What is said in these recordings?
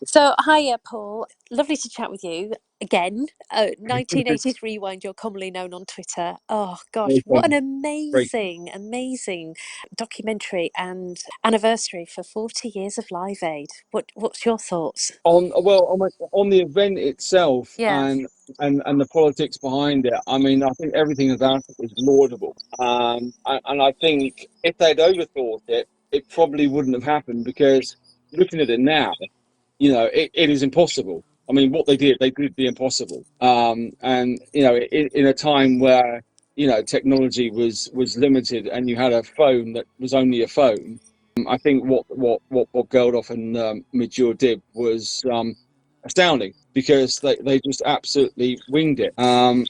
So, hiya, Paul. Lovely to chat with you again. 1980s Rewind, you're commonly known on Twitter. Oh, gosh, what an Great. amazing documentary and anniversary for 40 years of Live Aid. What's your thoughts? On the event itself Yeah. and the politics behind it, I mean, I think everything about it was laudable. And I think if they'd overthought it, it probably wouldn't have happened because looking at it now, it is impossible. I mean, what they did the impossible. And in a time where technology was limited, and you had a phone that was only a phone. I think what Bob Geldof and Major did was astounding because they just absolutely winged it. And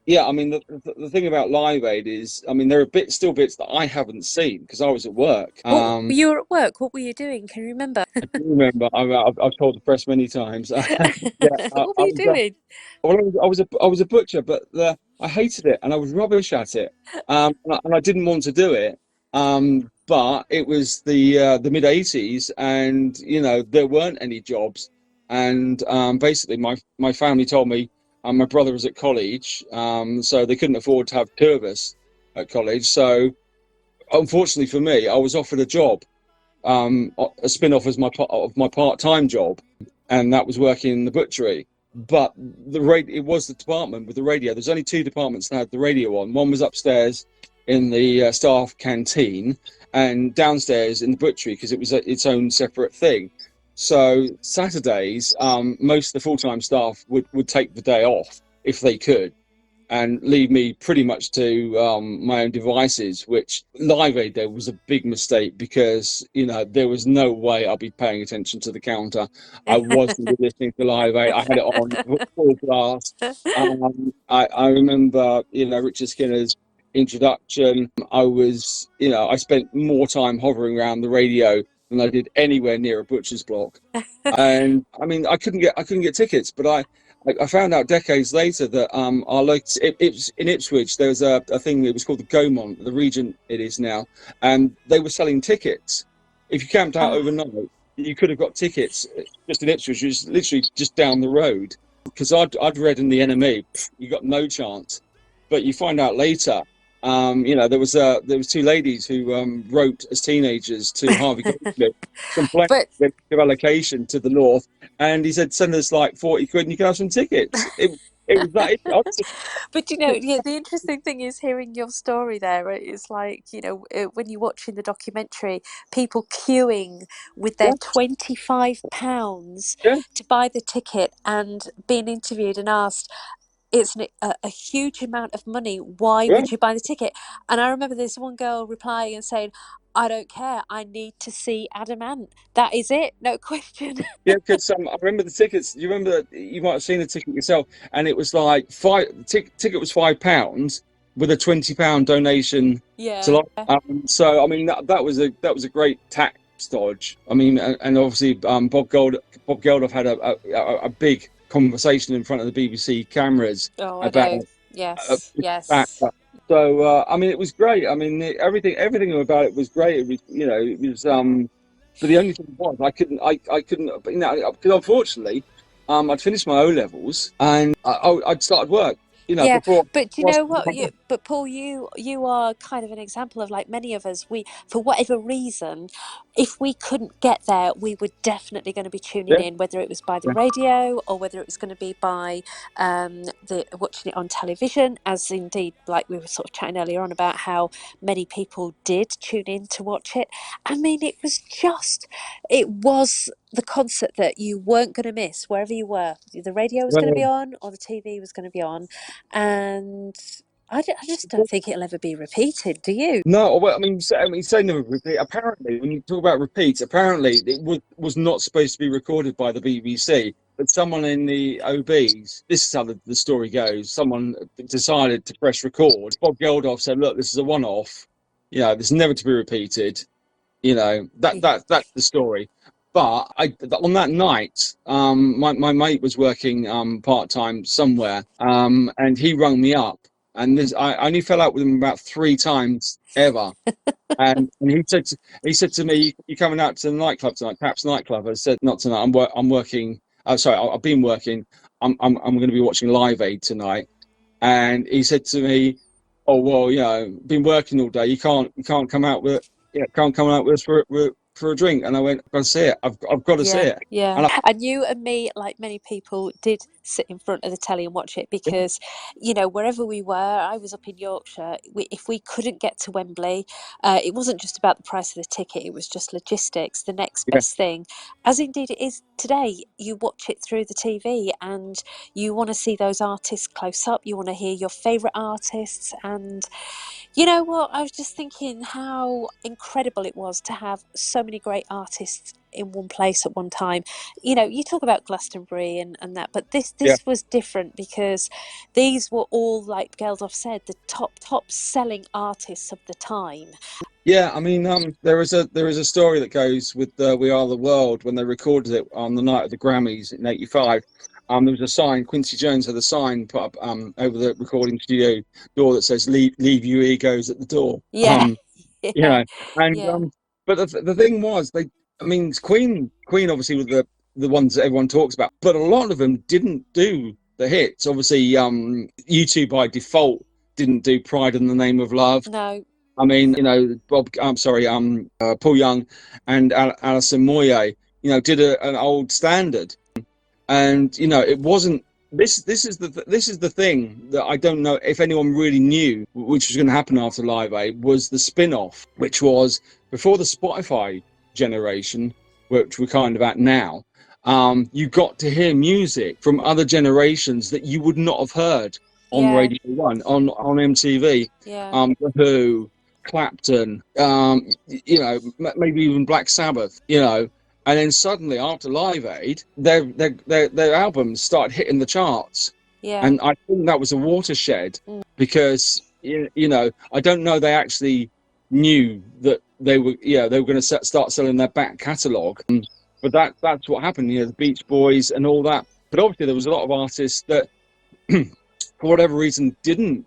yeah, I mean the thing about Live Aid is, I mean, there are still bits that I haven't seen because I was at work. What you were at work? What were you doing? Can you remember? Remember, I've told the press many times. Yeah, What were you doing? I was a butcher, but I hated it and I was rubbish at it. And I didn't want to do it. But it was the mid '80s, and there weren't any jobs. And basically, my family told me my brother was at college, so they couldn't afford to have two of us at college. So unfortunately for me, I was offered a job, a spin-off as of my part-time job, and that was working in the butchery. But it was the department with the radio. There's only two departments that had the radio on. One was upstairs in the staff canteen, and downstairs in the butchery because it was its own separate thing. So Saturdays, most of the full-time staff would take the day off if they could, and leave me pretty much to my own devices, which Live Aid there was a big mistake because, there was no way I'd be paying attention to the counter. I wasn't listening to Live Aid. I had it on full blast. I remember, Richard Skinner's introduction. I spent more time hovering around the radio than I did anywhere near a butcher's block. And I mean, I couldn't get tickets, but I found out decades later that it was in Ipswich. There was a thing that was called the Gaumont, the Regent it is now, and they were selling tickets. If you camped out Oh. overnight, you could have got tickets just in Ipswich, which is literally just down the road. Because I'd read in the NME, you got no chance. But you find out later, there was two ladies who wrote as teenagers to Harvey Goldsmith complaining But of allocation to the north, and he said, "Send us like 40 quid, and you can have some tickets." It was that. But yeah, the interesting thing is hearing your story there. It's like, when you're watching the documentary, people queuing with their Yeah, £25 yeah, to buy the ticket and being interviewed and asked, it's a huge amount of money. Why yeah, would you buy the ticket? And I remember this one girl replying and saying, I don't care. I need to see Adamant. That is it. No question. yeah. Because I remember the tickets. You remember you might have seen the ticket yourself, and it was like five. Ticket was £5 with a £20 donation to Yeah. like. So I mean that was a great tax dodge. I mean, and obviously Bob Geldof had a big conversation in front of the BBC cameras Oh, I about know. uh, Yes. that. Yes. So I mean, it was great. I mean, everything about it was great. It was. But the only thing was, I couldn't. But, because unfortunately, I'd finished my O levels and I'd started work. Yeah, Before. but do you know what? But Paul, you are kind of an example of, like many of us. We, for whatever reason, if we couldn't get there, we were definitely going to be tuning Yeah, in, whether it was by the yeah, radio or whether it was going to be by the watching it on television. As indeed, like we were sort of chatting earlier on about how many people did tune in to watch it. I mean, it was the concert that you weren't going to miss wherever you were. The radio was going to be well, on, or the TV was going to be on, and I just don't think it'll ever be repeated. Do you? no, well, say never repeat. Apparently, when you talk about repeats, apparently it was not supposed to be recorded by the BBC, but someone in the OBs, this is how the story goes. Someone decided to press record. Bob Geldof said, "Look, this is a one-off. This is never to be repeated." That's the story. But on that night, my mate was working part time somewhere, and he rung me up and I only fell out with him about 3 times ever. And he said to me, "You coming out to the nightclub tonight? Perhaps nightclub?" I said, "Not tonight. I'm working. Sorry, I've been working. I'm going to be watching Live Aid tonight." And he said to me, "Oh well, been working all day. You can't come out with can't come out with us for a drink." And I went, "I've got to see it. I've got to see Yeah, it." yeah. And And you and me, like many people, did sit in front of the telly and watch it because, wherever we were, I was up in Yorkshire. If we couldn't get to Wembley, it wasn't just about the price of the ticket, it was just logistics. The next yeah, best thing, as indeed it is today, you watch it through the TV and you want to see those artists close up, you want to hear your favourite artists. And you know what? I was just thinking how incredible it was to have so many great artists in one place at one time. You talk about Glastonbury and that, but this yeah. this was different because these were all, like Geldof said, the top selling artists of the time. Yeah, I mean, there is a story that goes with "We Are the World" when they recorded it on the night of the Grammys in '85. There was a sign. Quincy Jones had a sign put up over the recording studio door that says "Leave your egos at the door." Yeah, You yeah, know, and yeah, but the thing was, I mean, Queen obviously were the ones that everyone talks about, but a lot of them didn't do the hits. Obviously, U2 by default didn't do "Pride in the Name of Love." no, I mean, I'm sorry, Paul Young and Alison Moyet, did an old standard, and it wasn't. This is the thing that I don't know if anyone really knew, which was going to happen after Live Aid, was the spin-off, which was before the Spotify generation, which we're kind of at now. You got to hear music from other generations that you would not have heard on yeah, Radio One, on MTV. yeah, The Who, Clapton, maybe even Black Sabbath. And then suddenly, after Live Aid, their albums started hitting the charts, yeah, and I think that was a watershed mm, because I don't know they actually knew that they were going to start selling their back catalogue, but that's what happened. The Beach Boys and all that. But obviously, there was a lot of artists that, for whatever reason, didn't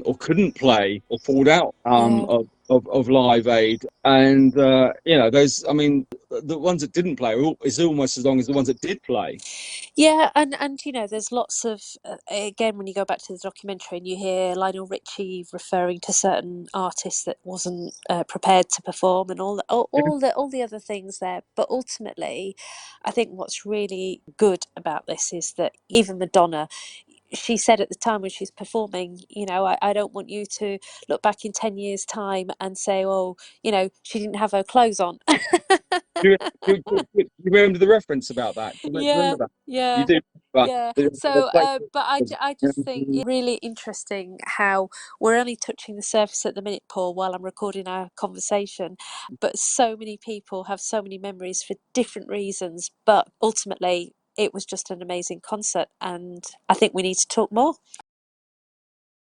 or couldn't play or pulled out yeah. of Live Aid, and those. I mean, the ones that didn't play is almost as long as the ones that did play. Yeah, and there's lots of again when you go back to the documentary and you hear Lionel Richie referring to certain artists that wasn't prepared to perform and all the other things there. But ultimately, I think what's really good about this is that even Madonna, she said at the time when she's performing, I don't want you to look back in 10 years' time and say, oh, she didn't have her clothes on. Do you remember the reference about that? Do you Yeah, remember that? You yeah, do. But yeah. the So, place. but I just think it's really interesting how we're only touching the surface at the minute, Paul, while I'm recording our conversation. But so many people have so many memories for different reasons. But ultimately, it was just an amazing concert, and I think we need to talk more.